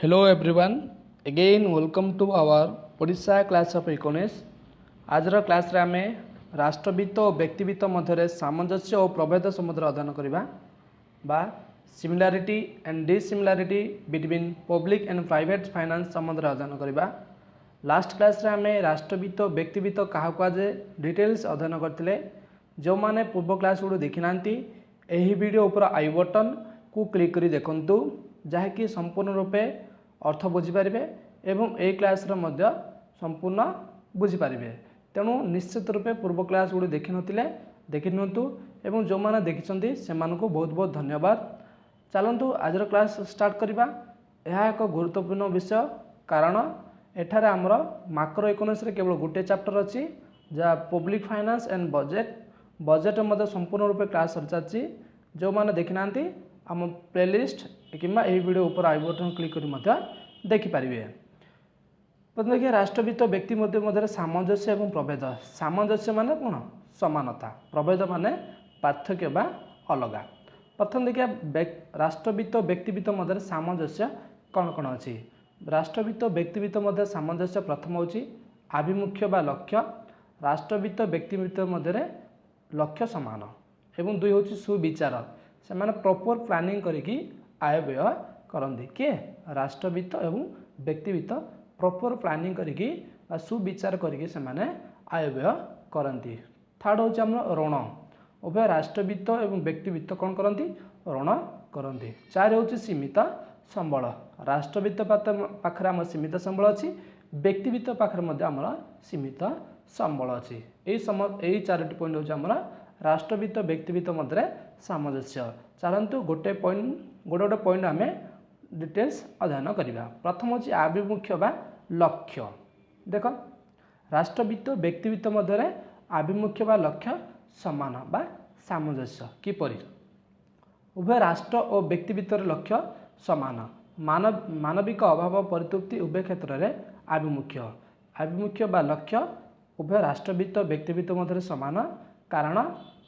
Hello everyone, again welcome to our Odisha Class of Economics. आजर class रे आमे राष्ट्रवित्त और व्यक्तिवित्त मध्य सामंजस्य और प्रभेद सम्बन्ध अध्ययन करबा बा similarity and dissimilarity between public and private finance सम्बन्ध अध्ययन करबा। लास्ट क्लास रे आमे राष्ट्रवित्त और व्यक्तिवित्त क्या कुआजे डिटेल्स अध्ययन करथिले। जो माने पूर्व क्लास गुड देखि नांती एही वीडियो ऊपर आई बटन को क्लिक करी देखंतु जहाँकि संपूर्ण रूपे अर्थ बुझीपारे एवं ए क्लास मध्य संपूर्ण बुझीपारे। तेणु निश्चित रूपे पूर्व क्लास गुड़ी देखि नथिले देखि नियंतु एवं जो माने देखिसंती सेमानकु बहुत बहुत धन्यवाद। चलंतु आजर क्लास स्टार्ट करिबा। यह एक गुरुत्वपूर्ण विषय कारण एठारे आमर माक्रो इकोनॉमिक्स रे केवल गोटे चैप्टर अछि जा पब्लिक फाइनेंस एंड बजेट मध्य संपूर्ण रूपे क्लास चलछि। जो माने देखि नांती आम प्लेलिस्ट किंबा एही वीडियो ऊपर आई बटन क्लिक करी मध्य देखि पारिबे। प्रथम देखिए राष्ट्रवित्त व्यक्ति मध्य सामंजस्य एवं प्रभेद। सामंजस्य माने कोन? समानता। प्रभेद माने पार्थक्य बा अलगा। प्रथम देखिए राष्ट्रवित्त व्यक्तिवित्त मध्य सामंजस्य कौन कौन अछि। राष्ट्रवित्त व्यक्तिवित्त मध्य सामंजस्य प्रथम होछि आभिमुख्य बा लक्ष्य। राष्ट्रवित्त व्यक्तिवित्त मध्य लक्ष्य समान एवं दुई होछि सुविचार। से माने प्रॉपर प्लानिंग करिकी आय व्यय करंदी। के राष्ट्रवित्त एवं व्यक्तिवित्त प्रॉपर प्लानिंग करिकी सुविचार करिकी से माने आय व्यय करंती। थर्ड होछि हमर ऋण। उभय राष्ट्रवित्त एवं व्यक्तिवित्त कौन करंती? ऋण करंती। चार होछि सीमित संबल। राष्ट्रवित्त पाखरे हमर सीमित संबल अछि, व्यक्तिवित्त पाखरे मध्ये हमर सीमित संबल अछि। एई चारोटी पॉइंट होछि हमर राष्ट्रवित्त व्यक्तिवित्त मध्य सामंजस्य। चलंतु गोटे पॉइंट आमे डिटेल्स अध्ययन करिबा। प्रथम होछि आभिमुख्य बा लक्ष्य। देख राष्ट्रवित्त व्यक्तिवित्त मध्य आभिमुख्य बा लक्ष्य समान बा सामंजस्य किपरि? उभय राष्ट्र और व्यक्तिवित्तर लक्ष्य समान। मानविक अभाव परितृप्ति उभय क्षेत्र में आभिमुख्य बा लक्ष्य उभय राष्ट्रवित्त व्यक्तिवित्त मध्य समान। कारण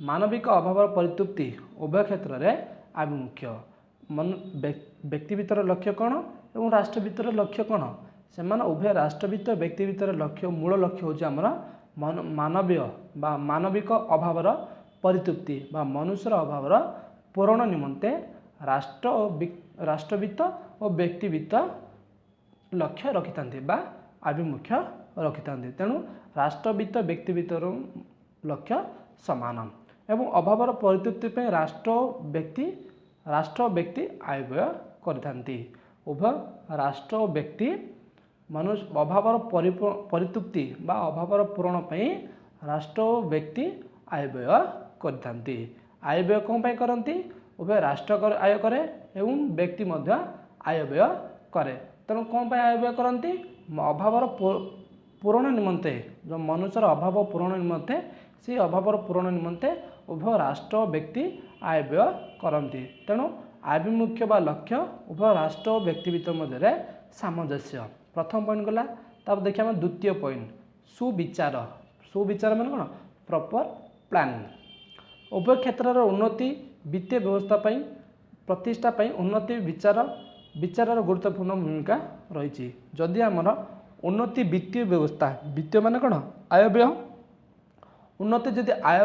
मानविक अभाव परितृप्ति उभय क्षेत्र में आभिमुख्य। व्यक्तिवित्तर लक्ष्य कौन एवं राष्ट्रवित्तर लक्ष्य कौन? से उभय राष्ट्रवित्त व्यक्तिवित्तर लक्ष्य मूल लक्ष्य होछि हमर मानवीय बा मानविक अभावर परितृप्ति बा मनुष्यर अभावर पूरण निमंते राष्ट्रवित्त और व्यक्तिवित्त लक्ष्य रखिथांती बा आभिमुख्य रखिथांती। तेणु राष्ट्रवित्त व्यक्तिवित्तर लक्ष्य समान एवं अभावर परितृप्ति पे राष्ट्र व्यक्ति आय व्यय करथांती। उभय राष्ट्र और व्यक्ति मनुष्य अभावर परितृप्ति बा अभावर पूरण पे राष्ट्र और व्यक्ति आय व्यय करथांती। आय व्यय कौन पे करंती? उभय राष्ट्र आय करे एवं व्यक्ति मध्य आय व्यय करे। तेणु कौन पे आय व्यय करंती? अभावर पूरण निमंते जो मनुष्यर अभाव पूरण निमंते से अभावर पूरण निमंते उभय राष्ट्र व्यक्ति आय व्यय करती। तेणु आभिमुख्य बा लक्ष्य उभय राष्ट्र और व्यक्तिवित्त मध्य सामंजस्य प्रथम पॉइंट गला। तब देखिए हम द्वितीय पॉइंट सुविचार। सुविचार माने कौन? Proper planning. उभय क्षेत्र उन्नति वित्तीय व्यवस्था प्रतिष्ठा उन्नति विचार गुरुत्वपूर्ण भूमिका रही। जदि आमर उन्नति वित्तीय व्यवस्था वित्तीय माने कौन? आय व्यय। उन्नति जदि आय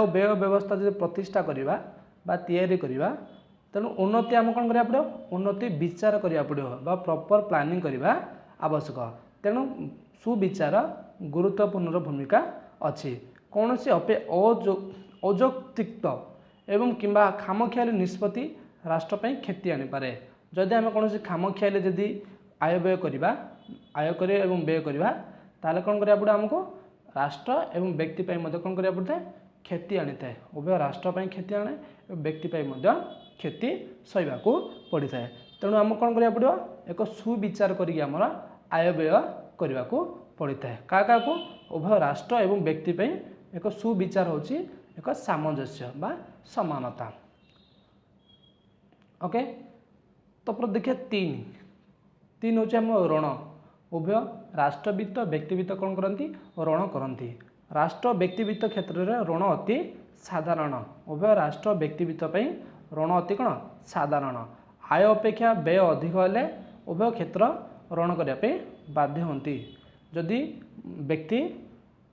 व्यय व्यवस्था जदि प्रतिष्ठा करिबा बा तैयारी करिबा तेणु उन्नति आम कौन करिया पड़ो? उन्नति विचार करिया पड़ो बा प्रॉपर प्लानिंग करिबा आवश्यक। तेणु सुविचार गुरुत्वपूर्ण भूमिका अछि। कौन से अयौक्तिक एवं किंबा खामखियाली निष्पत्ति राष्ट्र ପାଇଁ क्षति आनी पारे। जदि आम कौन से खामखियाली जदि आय व्यय करिबा आय करे एवं व्यय करिबा ताले कौन करिया पड़ो? हमको राष्ट्र एवं व्यक्ति ପାଇଁ मध्य कौन करिया पड़ता है? क्षति आनी थाए। उभय राष्ट्र ପାଇଁ क्षति आने एवं व्यक्ति ପାଇଁ मध्य क्षति सहिबाकू पड़ी थाए। तेणु आम कौन करिया पड़ो? एक सुविचार करिक हमर आय व्यय करबाकू पड़ी थाए। का उभय राष्ट्र एवं व्यक्ति ପାଇଁ एक सुविचार होची एक सामंजस्य बा समानता। ओके तो देखिए तीन होची हम ऋण। उभय राष्ट्रवित्त व्यक्तिवित्त कौन करती? ऋण करती। राष्ट्र व्यक्तिवित्त क्षेत्र में ऋण अति साधारण। उभय राष्ट्र व्यक्तिवित्त ऋण अति कौन? साधारण। आय अपेक्षा व्यय अधिक हेले उभय क्षेत्र ऋण करने बाध्य होती जदि व्यक्ति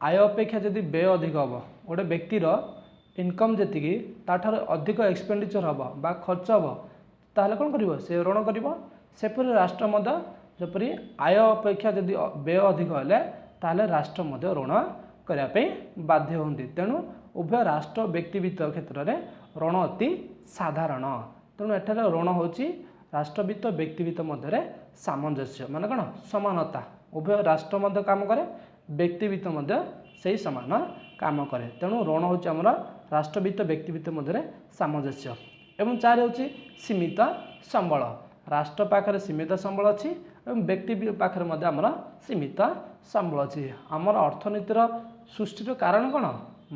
आय अपेक्षा जदि व्यय अधिक हम गोटे व्यक्तिर इनकम जी ताठार अधिक एक्सपेंडिचर हम बा खर्च हम ताहले कौन करिवो से ऋण करिवो सेपरि राष्ट्र मध्य जपरि आय अपेक्षा जदि व्यय अधिक हेले ताहले राष्ट्र मध्य ऋण करने बाध्य होती तेणु उभय राष्ट्र व्यक्तिवित्त क्षेत्र में ऋण अति साधारण तेणु एठार ऋण होची राष्ट्रवित्त व्यक्तिवित्त मध्य सामंजस्य माने कौन समानता उभय राष्ट्र मध्य काम करे व्यक्तिवित्त मध्य से समान काम करे तेणु ऋण होची हमर राष्ट्रवित्त व्यक्तिवित्त मध्य सामंजस्य एवं चार होची सीमित संबल राष्ट्र पाखरे सीमित संबल अच्छी एवं व्यक्ति पाखरे मध्य हमर सीमित संबल अच्छी हमर अर्थनीतिर सृष्टिर कारण कौन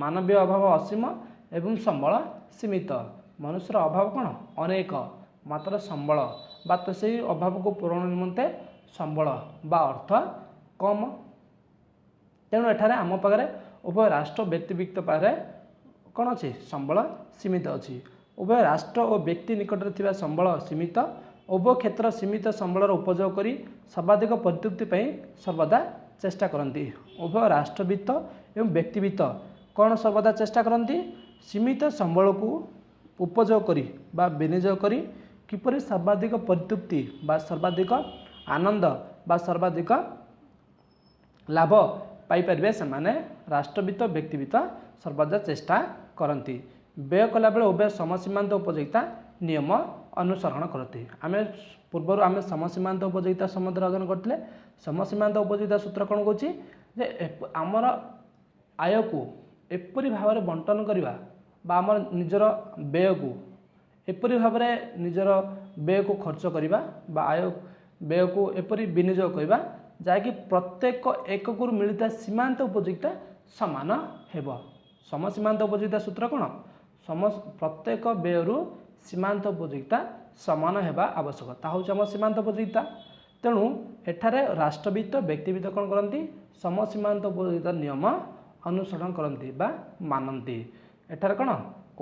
मानवीय अभाव असीम एवं संबल सीमित मनुष्यर अभाव कौन अनेक मात्र संबल बा तो से अभाव को पूरण निमंते संबल बा अर्थ कम तेणु एठारे आम पाखे उभय राष्ट्र व्यक्तिवित्त पाखे कौन अच्छी संबल सीमित अच्छी उभय राष्ट्र और व्यक्ति निकट में संबल सीमित उभय क्षेत्र सीमित संबलर उपयोग कर सर्वाधिक परितृप्ति सर्वदा चेष्टा करती उभय राष्ट्रवित्त एवं व्यक्तिवित्त कौन सर्वदा चेष्टा करती सीमित संबल को उपयोग करी बा विनियोग करी किपरि सर्वाधिक परितृप्ति बा सर्वाधिक आनंद बा सर्वाधिक लाभ पाइपर से माने राष्ट्रवित्त व्यक्तिवित्त सर्वदा चेष्टा करती व्यय कला बेले उभय समसीमांत उपयोगिता नियम अनुसरण करती आम पूर्वर आम समसीमांत उपयोगिता संबंध अर्जन करते समसीमांत उपयोगिता सूत्र कौन कौन आमर आय को एपरी भाव में बंटन करवा बा आमर निजर व्यय को एपरी भाव में निजर व्यय को खर्च करवा बा आय व्यय को एपरी विनियोग करवा जहाँकि प्रत्येक एकक मिलता सीमांत उपयोगिता सामान हेब समसीमांत उपयोगिता सूत्र कौन प्रत्येक व्ययरू सीमांत उपयोगिता सामान हेबा आवश्यक ता हूँ आम सीमांत उपयोगिता तेणु एठारे राष्ट्रवित्त व्यक्तिवित्त कौन करती समसीमांत उपयोगिता नियम अनुसरण करती बा मानती एठारे कौन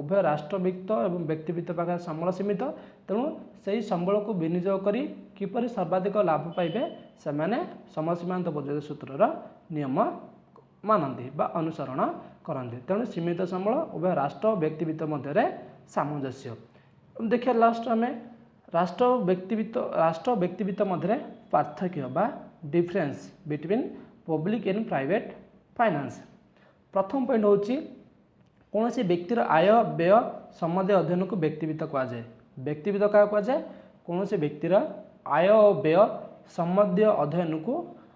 उभय राष्ट्रवित्त एवं व्यक्तिवित्त पाखे संबल सीमित तेणु से संबल को विनियोग करी किपरि सर्वाधिक लाभ पाइबे से माने समसीमांत उपयोगिता सूत्रर नियम मानती बा अनुसरण करती तेणु सीमित संबल उभय राष्ट्र व्यक्तिवित्त मध्य सामंजस्य देखिए लास्ट आम राष्ट्र व्यक्तिवित्त मध्य पार्थक्य बा difference between public and private finance प्रथम पॉइंट होची कौन सी व्यक्तिर आय व्यय संबंधी अध्ययन को व्यक्तिवित्त कहुए व्यक्तिवित्त क्या कहुए कौन सी व्यक्तिर आय और व्यय संबंधी अध्ययन को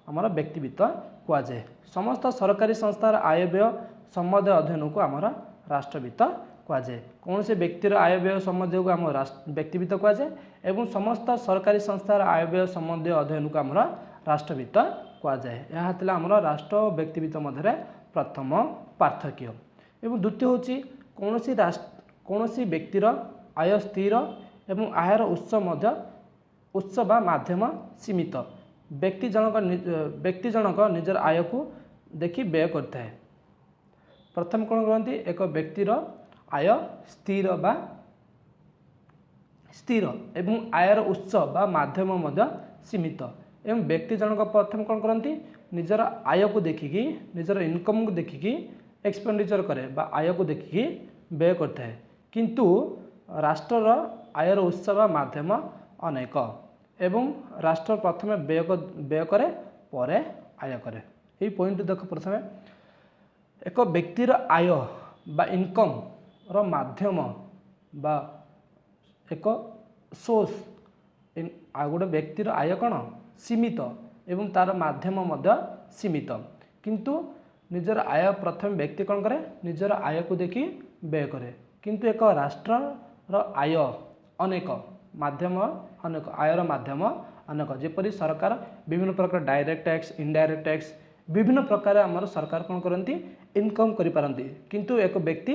आमर व्यक्तिवित्त कहुए समस्त सरकारी संस्थार आय व्यय संबंधी अध्ययन को आमर राष्ट्रवित्त कहुए कौन से व्यक्तिर आय व्यय संबंधी को आम व्यक्तिवित्त कहुए एवं समस्त सरकारी संस्थार आय व्यय संबंधी अध्ययन को आमर राष्ट्रवित्त कहुए यह आमर राष्ट्र और व्यक्तिवित्त मध्य प्रथम पार्थक्य एवं द्वितीय हूँ कौन सी व्यक्तिर आय स्थिर एवं आयर उत्स बा माध्यम सीमित व्यक्ति जनक निजर आय को देखि व्यय करता है प्रथम कौन कहते एक व्यक्तिर आय स्थिर एवं आयर उत्स बा माध्यम मध्य सीमित एवं व्यक्ति जनक प्रथम कौन करती निजर आय को देखिकी निजर इनकम को देखिकी एक्सपेंडिचर करे बा आय को देखिकी व्यय करता है किंतु राष्ट्रर आयर उत्स बा माध्यम अनेक एवं राष्ट्र प्रथम व्यय करे परे आय करे यही पॉइंट देख प्रथम एक व्यक्तिर आय बा इनकम रो माध्यम बा एक सोर्स गोटे व्यक्तिर आय कौन सीमित एवं तार माध्यम मध्य सीमित किंतु निजर आय प्रथम व्यक्ति कौन करे निजर आय को देखि व्यय करे किंतु एक राष्ट्र रो आय अनेक माध्यम अनेक आयर माध्यम अनेक जेपरी सरकार विभिन्न प्रकार डायरेक्ट टैक्स इनडायरेक्ट टैक्स विभिन्न प्रकार आमर सरकार कौन करती इनकम करि पारंती किंतु एक व्यक्ति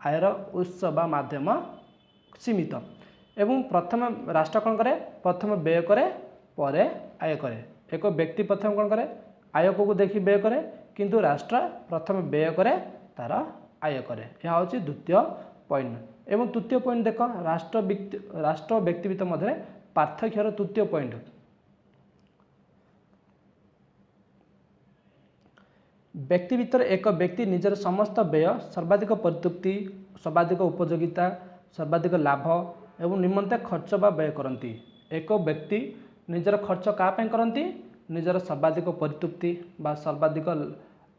आयर उत्स बा माध्यम सीमित एवं प्रथम राष्ट्र कौन करे प्रथम व्यय करे परे आय करे एक व्यक्ति प्रथम कौन करे आय को देखि व्यय करे किंतु राष्ट्र प्रथम व्यय करे तार आय करे यह हूँ द्वितीय पॉइंट एवं तृतीय पॉइंट देख राष्ट्र व्यक्तिवित्त मध्य पार्थक्यर तृतीय पॉइंट व्यक्ति भितर एक व्यक्ति निजर समस्त व्यय सर्वाधिक परितृप्ति सर्वाधिक उपयोगिता सर्वाधिक लाभ एवं निमंते खर्च बा व्यय करती। एक व्यक्ति निजर खर्च क्या करती निजर सर्वाधिक परितृप्ति बा सर्वाधिक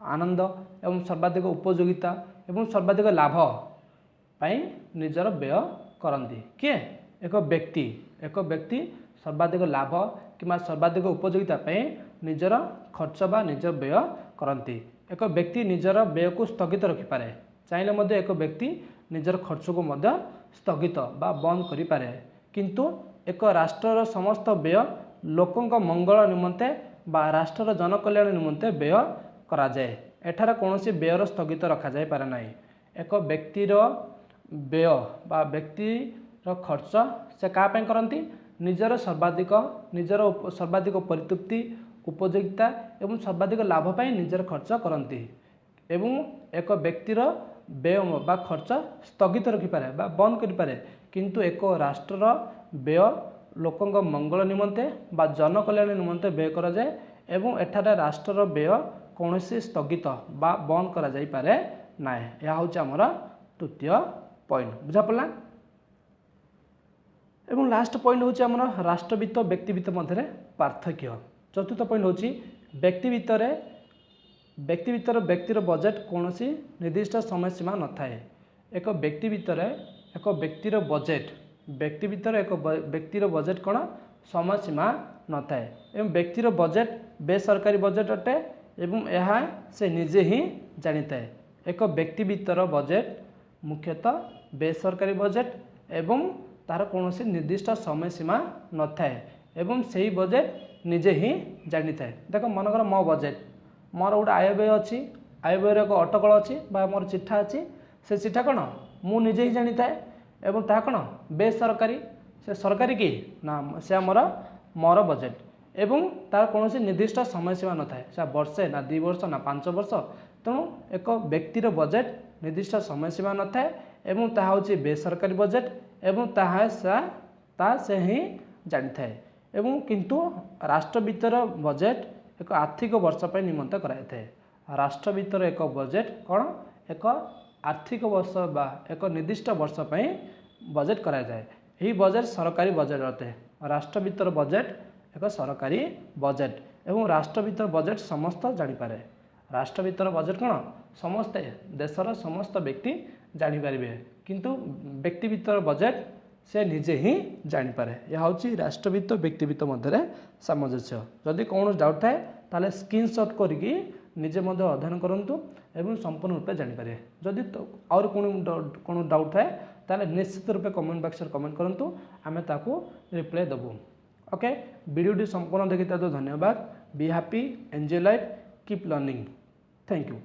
आनंद एवं सर्वाधिक उपयोगिता एवं सर्वाधिक लाभ पाई निजर व्यय करती। किए एक व्यक्ति सर्वाधिक लाभ कि सर्वाधिक उपयोगिता पाई निजर खर्च बा निजर व्यय करती। एक व्यक्ति निजर व्यय को स्थगित रखिपारे चाहिए एक व्यक्ति निजर खर्च को स्थगित बा बंद करिपारे किंतु एक राष्ट्रर समस्त व्यय लोकंक मंगल निमंते बा राष्ट्रर जनकल्याण निमंते व्यय करा जाए। एठार कौनसी व्ययर स्थगित रखा जाए पारे नाही। एक व्यक्तिर व्यय बा व्यक्तिर खर्च से क्या करती निजर सर्वाधिक परितृप्ति उपयोगिता एवं सर्वाधिक लाभ पाई निजर खर्च करती। एवं एक व्यक्तिर व्यय बा खर्च स्थगित रखिपारे बा बंद करिपारे किंतु एक राष्ट्रर व्यय लोकंक मंगल निमंते बा जनकल्याण निमंते व्यय करा जाए एवं एठारे राष्ट्रर व्यय कौनसी स्थगित बा बंद करा जाई पारे नाए। यह हूँ आमर तृतीय पॉइंट बुझा पड़ा। एवं लास्ट पॉइंट हूँ आमर राष्ट्रवित्त व्यक्तिवित्त मध्य पार्थक्य। चतुर्थ पॉइंट हूँ व्यक्तिर बजेट कौन सी निर्दिष्ट समय सीमा न थाए। एक व्यक्ति भितर एक व्यक्तिर बजेट कौन समय सीमा न थाए एवं व्यक्तिर बजेट बेसरकारी बजेट अटे एवं यह से निजे ही जानी थाए। एक व्यक्ति भितर बजेट मुख्यतः बेसरकारी बजेट एवं तार कौन सी निर्दिष्ट समय सीमा न थाए एवं सही बजेट निजे ही जानी थाए। देख मनकर मो बजेट मोर गोटे आयव्यय अच्छी आयव्यय एक अटकल अच्छी मोर चिठा अच्छी से चिठा कौन मु निजे ही जानी थाए एवं ता कौन बेसरकारी से सरकारी कि ना से मोर बजेट एवं तार कौन सी निर्दिष्ट समय सीमा न थाए से वर्षे ना 2 वर्ष ना 5 वर्ष। तेणु एक व्यक्तिर बजेट निर्दिष्ट समय सीमा न थाए एवं ताहा होची बेसरकारी बजेट एवं ताहा से ही जानी थाए एवं किंतु राष्ट्र भीतर बजेट एक आर्थिक वर्ष पर निमंत कराई थाए। राष्ट्र भीतर एक बजेट कौन एक आर्थिक वर्ष बा एक निर्दिष्ट वर्ष पर बजेट कराई थाए। यही बजेट सरकारी बजेट अटे। राष्ट्र भीतर बजेट एक सरकारी बजेट एवं राष्ट्र भीतर बजेट समस्त जानीपारे। राष्ट्र भीतर बजेट कौन समस्ते देशर समस्त व्यक्ति जानीपारे किंतु व्यक्ति भीतर बजेट से निजे ही जानीपारे। यह हूँ राष्ट्रवित्त व्यक्तिवित्त मध्य सामंजस्य। जदि कौन डाउट थाए ताले स्क्रीनशॉट करके निजे मध्य अध्ययन करंतु एवं संपूर्ण रूपे जानीपारे। जदि और कौन डाउट थाए ताले निश्चित रूपे कमेंट बॉक्स में कमेंट करंतु आमे ताकू रिप्लाई देबू। ओके वीडियो संपूर्ण देखि धन्यवाद। Be happy enjoy life keep learning. Thank you.